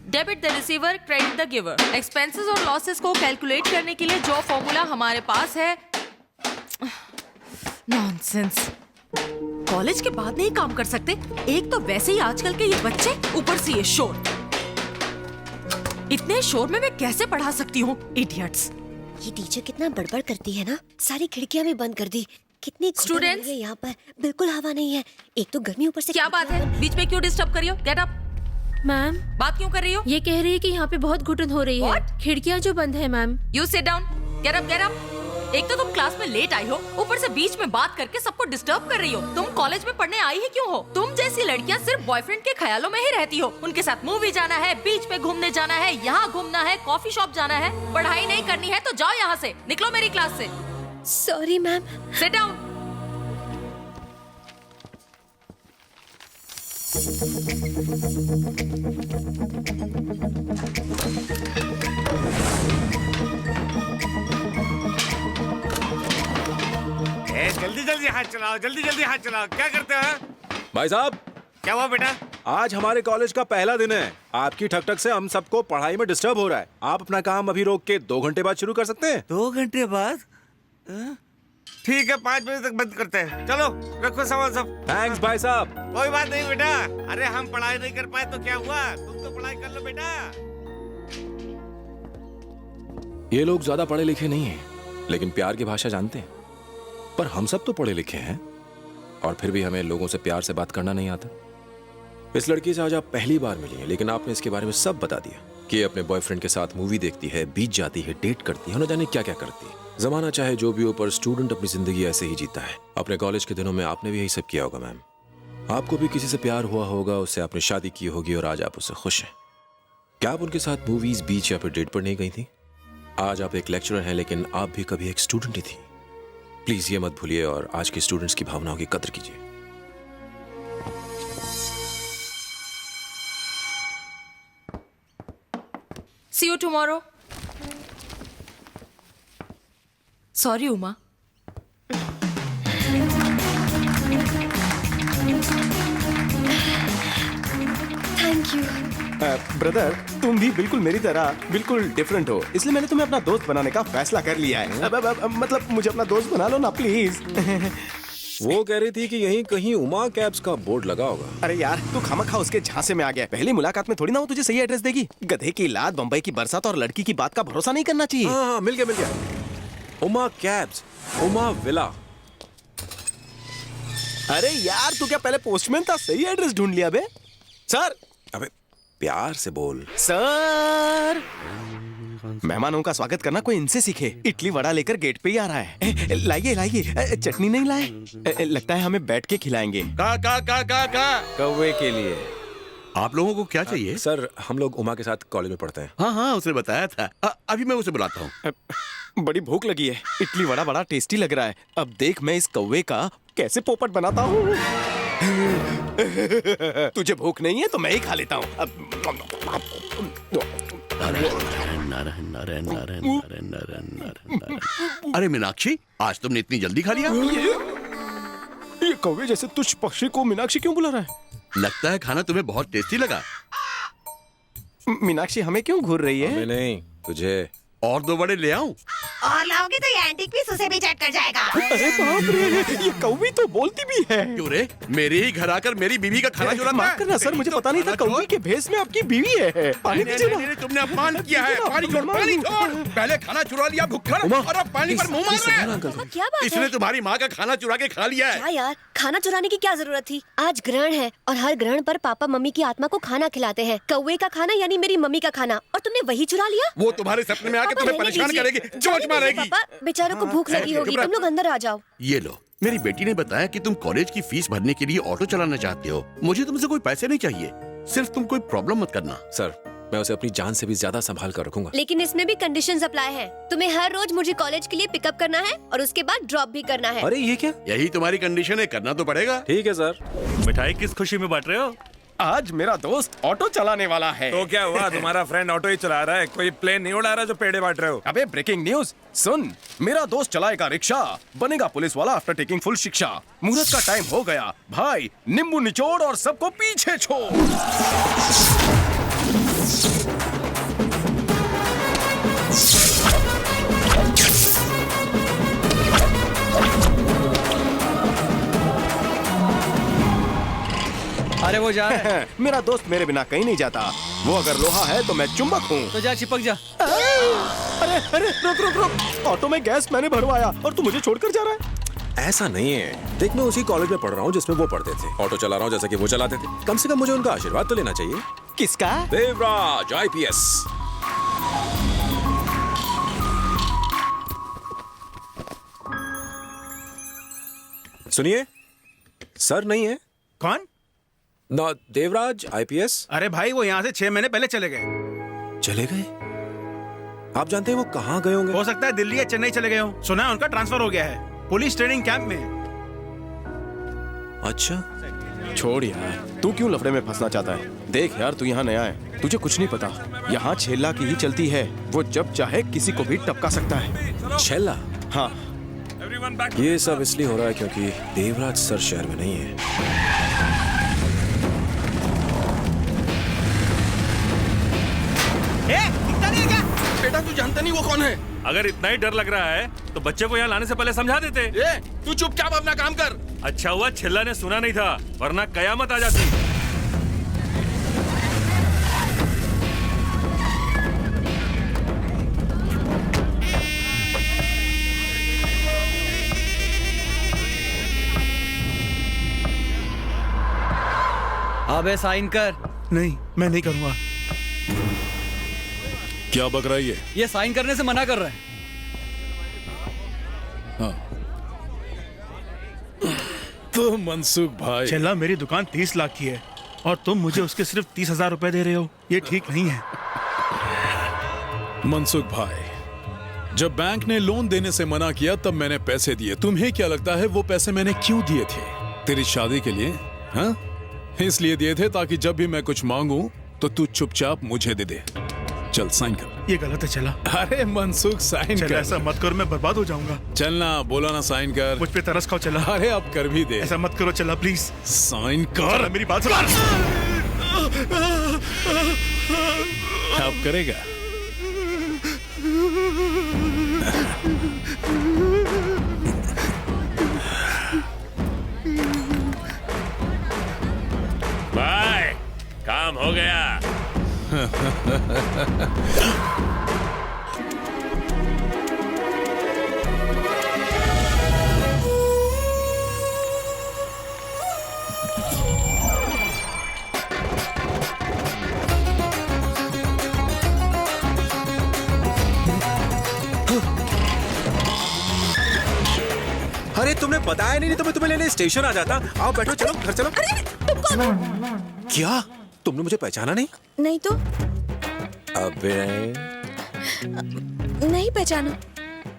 Debit the receiver, credit the giver. Expenses और losses को calculate करने के लिए जो फॉर्मूला हमारे पास है। नॉनसेंस। कॉलेज के बाद नहीं काम कर सकते? एक तो वैसे ही आजकल के ये बच्चे, ऊपर से ये शोर। इतने शोर में मैं कैसे पढ़ा सकती हूँ? इडियट्स। ये टीचर कितना बड़बड़ करती है ना, सारी खिड़कियां भी बंद कर दी। कितनी स्टूडेंट्स, यहाँ पर बिल्कुल हवा नहीं है। एक तो गर्मी ऊपर से। क्या बात है? बीच में क्यों डिस्टर्ब कर रही हो? Get up. मैम, बात क्यों कर रही हो? ये कह रही है कि यहाँ पे बहुत घुटन हो रही है। खिड़कियाँ जो बंद है ma'am. You sit down. Get up, get up. एक तो तुम क्लास में लेट आई हो, ऊपर से बीच में बात करके सबको डिस्टर्ब कर रही हो। तुम कॉलेज में पढ़ने आई ही क्यों हो? तुम जैसी लड़कियां सिर्फ बॉयफ्रेंड के ख्यालों में ही रहती हो। उनके साथ मूवी जाना है, बीच पे घूमने जाना है, यहाँ घूमना है, कॉफी शॉप जाना है। पढ़ाई नहीं करनी है तो जाओ यहाँ से, निकलो मेरी क्लास से। Sorry ma'am. Sit down. जल्दी जल्दी हाथ चलाओ, जल्दी जल्दी हाथ चलाओ। क्या करते हो भाई साहब? क्या हुआ बेटा? आज हमारे कॉलेज का पहला दिन है। आपकी ठक-ठक से हम सबको पढ़ाई में डिस्टर्ब हो रहा है। आप अपना काम अभी रोक के 2 घंटे बाद शुरू कर सकते हैं? 2 घंटे बाद? ठीक है, 5 बजे तक बंद करते हैं। चलो रखो सामान सब। थैंक्स भाई साहब। कोई बात नहीं बेटा। अरे हम पढ़ाई नहीं कर पाए तो क्या हुआ, तुम तो पढ़ाई कर लो बेटा। ये लोग ज्यादा पढ़े लिखे नहीं हैं, लेकिन प्यार की भाषा जानते हैं। पर हम सब तो पढ़े लिखे हैं और फिर भी हमें लोगों से प्यार से बात करना नहीं आता। इस लड़की से आज आप पहली बार मिली हैं, लेकिन आपने इसके बारे में सब बता दिया कि अपने बॉयफ्रेंड के साथ मूवी देखती है, बीच जाती है, डेट करती है, न जाने क्या क्या करती है। जमाना चाहे जो भी हो, पर स्टूडेंट अपनी जिंदगी ऐसे ही जीता है। अपने कॉलेज के दिनों में आपने भी यही सब किया होगा मैम। आपको भी किसी से प्यार हुआ होगा, उससे आपने शादी की होगी और आज आप उससे खुश हैं। क्या आप उनके साथ मूवीज, बीच या फिर डेट पर नहीं गई थी? आज आप एक लेक्चरर हैं, लेकिन आप भी कभी एक स्टूडेंट ही थी। प्लीज ये मत भूलिए और आज के स्टूडेंट्स की भावनाओं की कदर कीजिए। See you tomorrow. Sorry Uma. Thank you. Brother, तुम भी बिल्कुल मेरी तरह बिल्कुल डिफरेंट हो, इसलिए मैंने तुम्हें अपना दोस्त बनाने का फैसला कर लिया है। मतलब मुझे अपना दोस्त बना लो ना प्लीज। वो कह रही थी कि यहीं कहीं उमा कैब्स का बोर्ड लगा होगा। अरे यार, तू खामखा उसके झांसे में आ गया। पहली मुलाकात में थोड़ी ना वो तुझे सही एड्रेस देगी। गधे की लात, बम्बई की बरसात और लड़की की बात का भरोसा नहीं करना चाहिए। हाँ, मिल गया। Uma cabs, Uma villa. अरे यार, तू क्या पहले पोस्टमैन था? सही एड्रेस ढूंढ लिया बे। सर। अबे प्यार से बोल। सर, मेहमानों का स्वागत करना कोई इनसे सीखे। इडली वड़ा लेकर गेट पे ही आ रहा है। लाइए लाइए। चटनी नहीं लाए? लगता है हमें बैठ के खिलाएंगे। का कौवे के लिए। आप लोगों को क्या चाहिए? सर, हम लोग उमा के साथ कॉलेज में पढ़ते हैं। हाँ, उसने बताया था। अभी मैं उसे बुलाता हूँ। बड़ी भूख लगी है। इडली वड़ा बड़ा टेस्टी लग रहा है। अब देख मैं इस कौवे का कैसे पोपट बनाता हूँ। तुझे भूख नहीं है तो मैं ही खा लेता हूँ। अरे मीनाक्षी, आज तुमने इतनी जल्दी खा लिया? ये कौवे जैसे तुच्छ पक्षी को मीनाक्षी क्यों बुला रहा है? लगता है खाना तुम्हें बहुत टेस्टी लगा। मीनाक्षी हमें क्यों घूर रही है? हमें नहीं, तुझे। और 2 बड़े ले आऊं? और लाओगे तो ये एंटीक पीस उसे भी चट कर जाएगा। अरे बाप रे, ये कौवी तो बोलती भी है। क्यों रे? मेरे ही घर आकर मेरी बीवी का खाना चुराता है? माफ करना सर, मुझे पता नहीं था कौवी के भेष में आपकी बीवी है। पानी दीजिए ना। तुमने अपमान किया है। पानी छोड़, पानी छोड़। पहले खाना चुरा लिया भुक्खड़ और अब पानी पर मुंह मार रहा है। क्या बात है? इसने तुम्हारी माँ का खाना चुरा के खा लिया है। क्या यार, खाना चुराने की क्या जरूरत थी? आज ग्रहण है और हर ग्रहण पर पापा मम्मी की आत्मा को खाना खिलाते हैं। कौवे का खाना यानी मेरी मम्मी का खाना, और तुमने वही चुरा लिया। वो तुम्हारे सपने में आके तुम्हें परेशान करेगी, चोंच मारेगी। पापा, बेचारों को भूख लगी होगी, तुम लोग अंदर आ जाओ। ये लो, मेरी बेटी ने बताया कि तुम कॉलेज की फीस भरने के लिए ऑटो चलाना चाहते हो। मुझे तुमसे कोई पैसे नहीं चाहिए, सिर्फ तुम कोई प्रॉब्लम मत करना। सर, मैं उसे अपनी जान से भी ज्यादा संभाल कर रखूंगा। लेकिन इसमें भी कंडीशंस अप्लाई हैं। तुम्हें हर रोज मुझे कॉलेज के लिए पिकअप करना है और उसके बाद ड्रॉप भी करना है। अरे ये क्या? यही तुम्हारी कंडीशन है, करना तो पड़ेगा। ठीक है सर। मिठाई किस खुशी में बांट रहे हो? आज मेरा दोस्त ऑटो चलाने वाला है। तो क्या हुआ? तुम्हारा फ्रेंड ऑटो ही चला रहा है, कोई प्लेन नहीं उड़ा रहा जो पेड़े बांट रहे हो। अबे ब्रेकिंग न्यूज सुन, मेरा दोस्त चलाएगा रिक्शा, बनेगा पुलिस वाला आफ्टर टेकिंग फुल शिक्षा। मुहूर्त का टाइम हो गया भाई, नींबू निचोड़ और सबको पीछे छोड़। अरे वो जा रहा है। मेरा दोस्त मेरे बिना कहीं नहीं जाता। वो अगर लोहा है तो मैं चुंबक हूँ। तो जा चिपक जा। अरे अरे रुक रुक रुक, ऑटो में गैस मैंने भरवाया और तू मुझे छोड़कर जा रहा है। ऐसा नहीं है, देख मैं उसी कॉलेज में पढ़ रहा हूँ जिसमें वो पढ़ते थे। ऑटो चला रहा हूँ जैसा कि वो चलाते थे। कम से कम मुझे उनका आशीर्वाद तो लेना चाहिए। किसका? देवराज IPS। सुनिए, सर नहीं है। कौन? ना, देवराज IPS। अरे भाई वो यहाँ से 6 महीने पहले चले गए। चले गए? आप जानते हैं वो कहाँ गए होंगे? हो सकता है दिल्ली या चेन्नई चले गए हो। सुना है उनका ट्रांसफर हो गया है पुलिस ट्रेनिंग कैंप में। अच्छा, छोड़ यार, तू क्यों लफड़े में फंसना चाहता है? देख यार, तू यहाँ नया है, तुझे कुछ नहीं पता। यहाँ छेला की ही चलती है। वो जब चाहे किसी को भी टपका सकता है। छेला? हाँ। ये सब इसलिए हो रहा है क्योंकि देवराज सर शहर में नहीं है। दिखता नहीं है क्या? बेटा तू जानता नहीं वो कौन है? अगर इतना ही डर लग रहा है तो बच्चे को यहाँ लाने से पहले समझा देते। तू चुपचाप अपना काम कर। अच्छा हुआ छिल्ला ने सुना नहीं था, वरना कयामत आ जाती। अबे साइन कर। नहीं, मैं नहीं करूँगा। क्या बक रहा है ये साइन करने से मना कर रहा है। तो मनसुख भाई, चला मेरी दुकान 30 लाख की है और तुम मुझे उसके सिर्फ 30,000 रुपए दे रहे हो। ये ठीक नहीं है। मनसुख भाई, जब बैंक ने लोन देने से मना किया तब मैंने पैसे दिए। तुम्हें क्या लगता है वो पैसे मैंने क्यों दिए थे? तेरी शादी के लिए? हाँ, इसलिए दिए थे ताकि जब भी मैं कुछ मांगूं तो तू चुपचाप मुझे दे दे। चल साइन कर। ये गलत है चला। अरे मनसुख साइन कर। ऐसा मत करो, मैं बर्बाद हो जाऊंगा। चलना, बोला ना साइन कर। मुझ पे तरस खाओ चला। अरे अब कर भी दे। ऐसा मत करो चला, प्लीज साइन कर। मेरी बात सुन। अब करेगा? भाई काम हो गया। अरे तुमने बताया नहीं तो मैं तुम्हें लेने स्टेशन आ जाता। आओ बैठो, चलो घर चलो। अरे तुम कौन हो? क्या तुमने मुझे पहचाना नहीं? नहीं तो अबे नहीं पहचाना।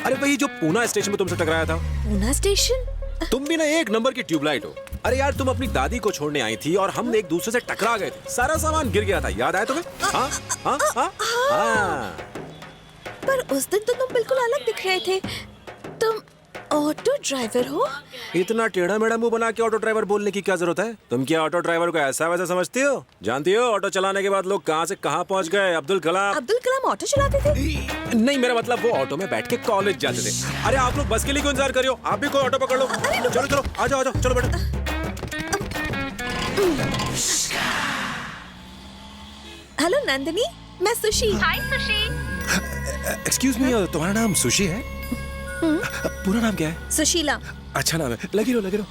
अरे वही जो पूना स्टेशन में तुमसे टकराया था। पूना स्टेशन? तुम भी ना एक नंबर की ट्यूबलाइट हो। अरे यार, तुम अपनी दादी को छोड़ने आई थी और हम एक दूसरे से टकरा गए थे। सारा सामान गिर गया था, याद आया तुम्हें? हाँ हाँ हाँ हाँ। पर उस दिन तो तुम बिल्कुल अलग दिख रहे थे। तुम ऑटो ड्राइवर हो? इतना टेढ़ा मेढ़ा मुंह बना के ऑटो ड्राइवर बोलने की क्या जरूरत है? तुम क्या ऑटो ड्राइवर को ऐसा वैसा समझती हो? जानती हो ऑटो चलाने के बाद लोग कहाँ से कहाँ पहुँच गए? अब्दुल कलाम। अब्दुल कलाम ऑटो चलाते थे? नहीं, मेरा मतलब वो ऑटो में बैठ के कॉलेज जाते थे। अरे आप लोग बस के लिए क्यों इंतजार कर रहे हो? आप भी कोई ऑटो पकड़ लो। चलो चलो, आ जाओ आ जाओ, चलो बैठो। हेलो नंदिनी, मैं सुशी। हाय सुशी। एक्सक्यूज मी, तुम्हारा नाम सुशी है? पूरा नाम क्या है? सुशीला। अच्छा नाम है। लगी रहो।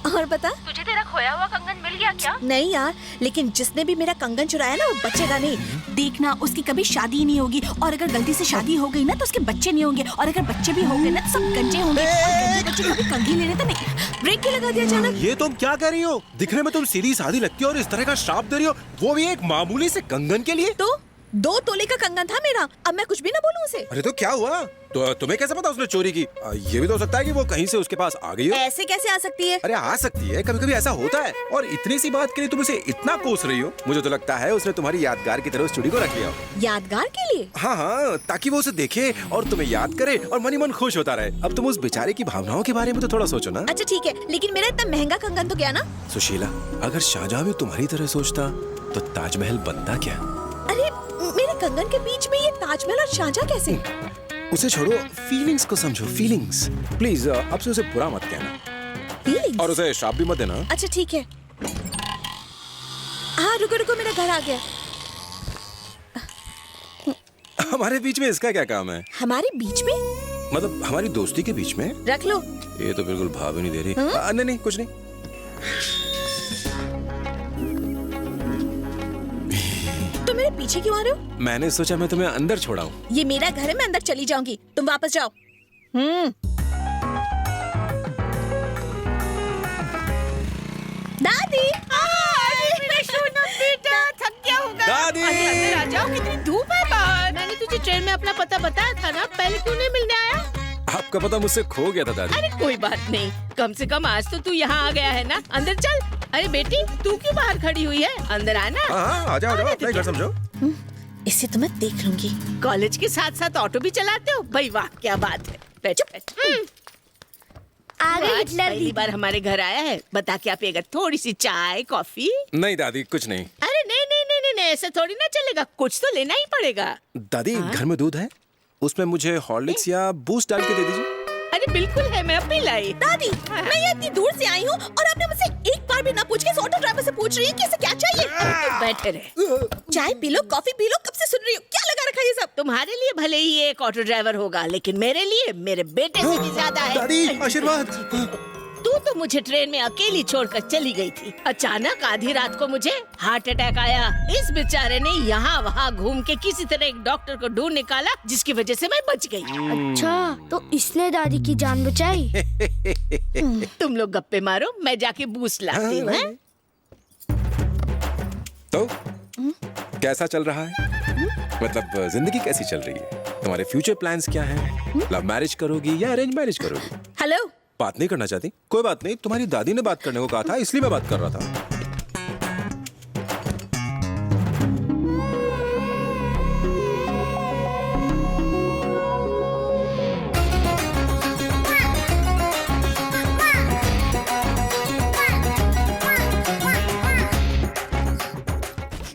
और बता, तुझे तेरा खोया हुआ कंगन मिल गया क्या? नहीं यार, लेकिन जिसने भी मेरा कंगन चुराया ना वो बचेगा नहीं। देखना, उसकी कभी शादी नहीं होगी और अगर गलती से शादी हो गई ना तो उसके बच्चे नहीं होंगे और अगर बच्चे भी होंगे ना तो सब गंजे होंगे और गंजे बच्चे कभी कंघी लेने तो नहीं। ब्रेक क्यों लगा दिया अचानक? ये तुम क्या कर रही हो? दिखने में तुम सीधी सादी लगती हो और इस तरह का श्राप दे रही हो, वो भी एक मामूली से कंगन के लिए। तो 2 तोले का कंगन था मेरा, अब मैं कुछ भी ना बोलूं उसे। अरे तो क्या हुआ? तो तुम्हें कैसे पता उसने चोरी की? ये भी तो हो सकता है कि वो कहीं से उसके पास आ गई हो। ऐसे कैसे आ सकती है? अरे आ सकती है, कभी कभी ऐसा होता है। और इतनी सी बात के लिए तुम उसे इतना कोस रही हो, मुझे तो लगता है उसने तुम्हारी यादगार की तरह उस चूड़ी को रख लिया हो। यादगार के लिए? हाँ, ताकि वो उसे देखे और तुम्हें याद करे और मन ही मन खुश होता रहे। अब तुम उस बेचारे की भावनाओं के बारे में तो थोड़ा सोचो ना। अच्छा ठीक है, लेकिन मेरा इतना महंगा कंगन तो गया ना। सुशीला, अगर शाहजहां भी तुम्हारी तरह सोचता तो ताजमहल बनता क्या? अरे कंगन के बीच में ये ताजमहल और शाहजहां कैसे? उसे छोड़ो, फीलिंग्स को समझो, फीलिंग्स। प्लीज अब से उसे बुरा मत कहना Feelings? और उसे श्राप भी मत देना। अच्छा ठीक है। हाँ रुको रुको, मेरा घर आ गया। हमारे बीच में इसका क्या काम है? हमारे बीच में? मतलब हमारी दोस्ती के बीच में? रख लो। ये तो बिल्कुल भाव ही नहीं दे रही। नहीं नहीं कुछ नहीं। तुम मेरे पीछे क्यों आ रहे हो? मैंने सोचा मैं तुम्हें अंदर छोड़ाऊं। ये मेरा घर है, मैं अंदर चली जाऊंगी, तुम वापस जाओ। दादी, मेरा सोना बेटा, थक गया होगा। दादी! अरे अंदर आ जाओ, कितनी धूप है बाहर। मैंने तुझे ट्रेन में अपना पता बताया था ना, पहले क्यों नहीं मिलने आया? आपका पता मुझसे खो गया था दादी। अरे कोई बात नहीं, कम से कम आज तो तू यहाँ आ गया है ना। अंदर चल। अरे बेटी, तू क्यों बाहर खड़ी हुई है? अंदर आना। हाँ आ जाओ, अपना घर समझो। इसे तो मैं देख लूंगी। कॉलेज के साथ साथ ऑटो भी चलाते हो? भाई वाह, क्या बात है। बैठ बैठ। आ गई आज हिटलर पहली दीदी। बार हमारे घर आया है, बता क्या पिएगा? थोड़ी सी चाय, कॉफी? नहीं दादी कुछ नहीं। अरे नहीं नहीं नहीं नहीं, ऐसे थोड़ी ना चलेगा, कुछ तो लेना ही पड़ेगा। दादी घर में दूध है, उसमें मुझे हॉर्लिक्स या बूस्ट डाल के दे दीजिए। अरे बिल्कुल है, मैं अभी लाई। दादी, मैं ये इतनी दूर से आई हूँ और आपने मुझसे एक बार भी ना पूछ के इस ऑटो ड्राइवर से पूछ रही है कि इसे क्या चाहिए। तो बैठे रहे। चाय P low, coffee P low, कब से सुन रही हो? क्या लगा रखा है ये सब? तुम्हारे लिए भले ही एक ऑटो ड्राइवर होगा, लेकिन मेरे लिए मेरे बेटे से भी ज्यादा है। दादी आशीर्वाद। तू तो मुझे ट्रेन में अकेली छोड़कर चली गई थी। अचानक आधी रात को मुझे हार्ट अटैक आया। इस बेचारे ने यहाँ वहाँ घूम के किसी तरह एक डॉक्टर को ढूंढ निकाला, जिसकी वजह से मैं बच गई। अच्छा, तो इसलिए दादी की जान बचाई। तुम लोग गप्पे मारो, मैं जाके बूस्ट लाती हूँ। हैं? तो कैसा चल रहा है? मतलब जिंदगी कैसी चल रही है? तुम्हारे फ्यूचर प्लान्स क्या हैं? लव मैरिज करोगी या अरेंज मैरिज करोगी? हेलो, बात नहीं करना चाहती? कोई बात नहीं, तुम्हारी दादी ने बात करने को कहा था, इसलिए मैं बात कर रहा था।